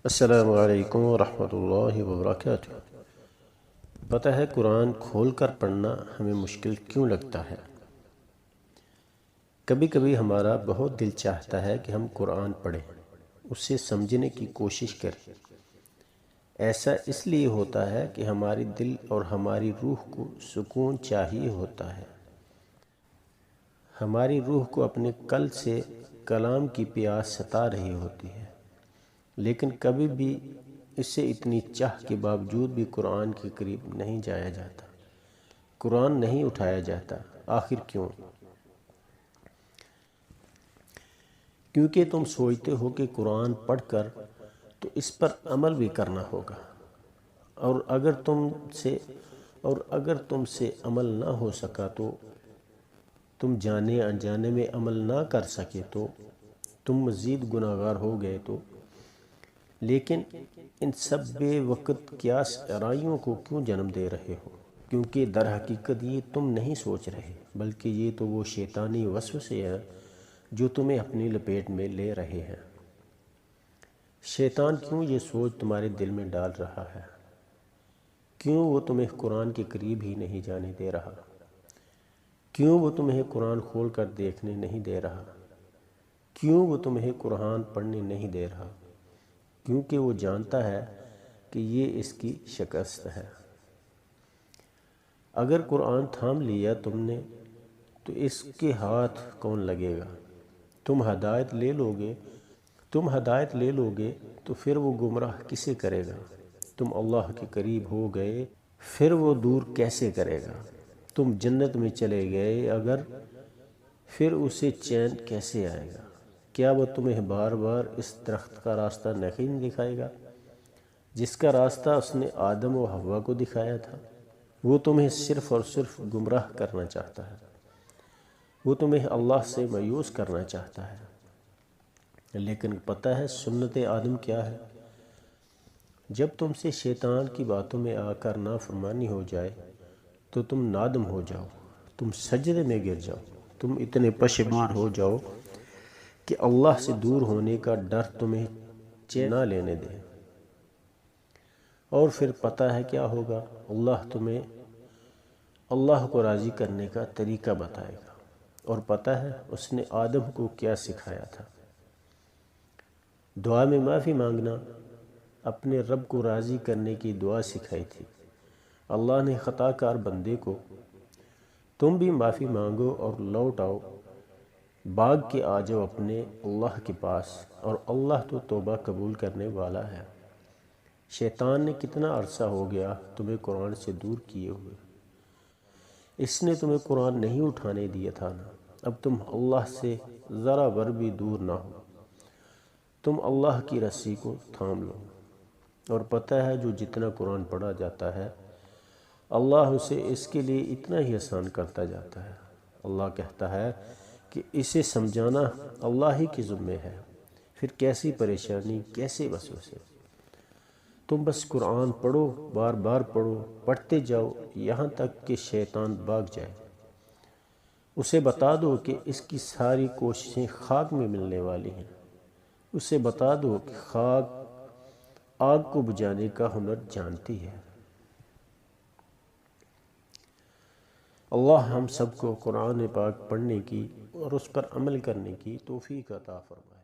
السلام علیکم ورحمۃ اللہ وبرکاتہ۔ پتہ ہے قرآن کھول کر پڑھنا ہمیں مشکل کیوں لگتا ہے؟ کبھی کبھی ہمارا بہت دل چاہتا ہے کہ ہم قرآن پڑھیں، اسے سمجھنے کی کوشش کریں۔ ایسا اس لیے ہوتا ہے کہ ہماری دل اور ہماری روح کو سکون چاہیے ہوتا ہے۔ ہماری روح کو اپنے قلب سے کلام کی پیاس ستا رہی ہوتی ہے، لیکن کبھی بھی اسے اتنی چاہ کے باوجود بھی قرآن کے قریب نہیں جایا جاتا، قرآن نہیں اٹھایا جاتا۔ آخر کیوں؟ کیونکہ تم سوچتے ہو کہ قرآن پڑھ کر تو اس پر عمل بھی کرنا ہوگا، اور اگر تم سے عمل نہ ہو سکا تو تم جانے انجانے میں عمل نہ کر سکے تو تم مزید گناہگار ہو گئے تو۔ لیکن ان سب بے وقت قیاس آرائیوں کو کیوں جنم دے رہے ہو؟ کیونکہ در حقیقت یہ تم نہیں سوچ رہے، بلکہ یہ تو وہ شیطانی وسوسے ہیں جو تمہیں اپنی لپیٹ میں لے رہے ہیں۔ شیطان کیوں یہ سوچ تمہارے دل میں ڈال رہا ہے؟ کیوں وہ تمہیں قرآن کے قریب ہی نہیں جانے دے رہا؟ کیوں وہ تمہیں قرآن کھول کر دیکھنے نہیں دے رہا؟ کیوں وہ تمہیں قرآن پڑھنے نہیں دے رہا؟ کیونکہ وہ جانتا ہے کہ یہ اس کی شکست ہے۔ اگر قرآن تھام لیا تم نے تو اس کے ہاتھ کون لگے گا؟ تم ہدایت لے لوگے تو پھر وہ گمراہ کسے کرے گا؟ تم اللہ کے قریب ہو گئے، پھر وہ دور کیسے کرے گا؟ تم جنت میں چلے گئے اگر، پھر اسے چین کیسے آئے گا؟ کیا وہ تمہیں بار بار اس درخت کا راستہ نہیں دکھائے گا جس کا راستہ اس نے آدم و حوا کو دکھایا تھا؟ وہ تمہیں صرف اور صرف گمراہ کرنا چاہتا ہے، وہ تمہیں اللہ سے مایوس کرنا چاہتا ہے۔ لیکن پتہ ہے سنت آدم کیا ہے؟ جب تم سے شیطان کی باتوں میں آ کر نافرمانی ہو جائے تو تم نادم ہو جاؤ، تم سجدے میں گر جاؤ، تم اتنے پشیمان ہو جاؤ کہ اللہ سے دور ہونے کا ڈر تمہیں چین نہ لینے دے۔ اور پھر پتہ ہے کیا ہوگا؟ اللہ کو راضی کرنے کا طریقہ بتائے گا۔ اور پتہ ہے اس نے آدم کو کیا سکھایا تھا؟ دعا میں معافی مانگنا، اپنے رب کو راضی کرنے کی دعا سکھائی تھی۔ اللہ نے خطا کار بندے کو تم بھی معافی مانگو اور لوٹ آؤ، بھاگ کے آ جاؤ اپنے اللہ کے پاس، اور اللہ تو توبہ قبول کرنے والا ہے۔ شیطان نے کتنا عرصہ ہو گیا تمہیں قرآن سے دور کیے ہوئے؟ اس نے تمہیں قرآن نہیں اٹھانے دیا تھا نا؟ اب تم اللہ سے ذرا بر بھی دور نہ ہو، تم اللہ کی رسی کو تھام لو۔ اور پتہ ہے جو جتنا قرآن پڑھا جاتا ہے اللہ اسے اس کے لیے اتنا ہی آسان کرتا جاتا ہے۔ اللہ کہتا ہے کہ اسے سمجھانا اللہ ہی کے ذمہ ہے، پھر کیسی پریشانی، کیسے وسوسے۔ تم بس قرآن پڑھو، بار بار پڑھو، پڑھتے جاؤ یہاں تک کہ شیطان بھاگ جائے۔ اسے بتا دو کہ اس کی ساری کوششیں خاک میں ملنے والی ہیں۔ اسے بتا دو کہ خاک آگ کو بجھانے کا ہنر جانتی ہے۔ اللہ ہم سب کو قرآن پاک پڑھنے کی اور اس پر عمل کرنے کی توفیق عطا فرمائے۔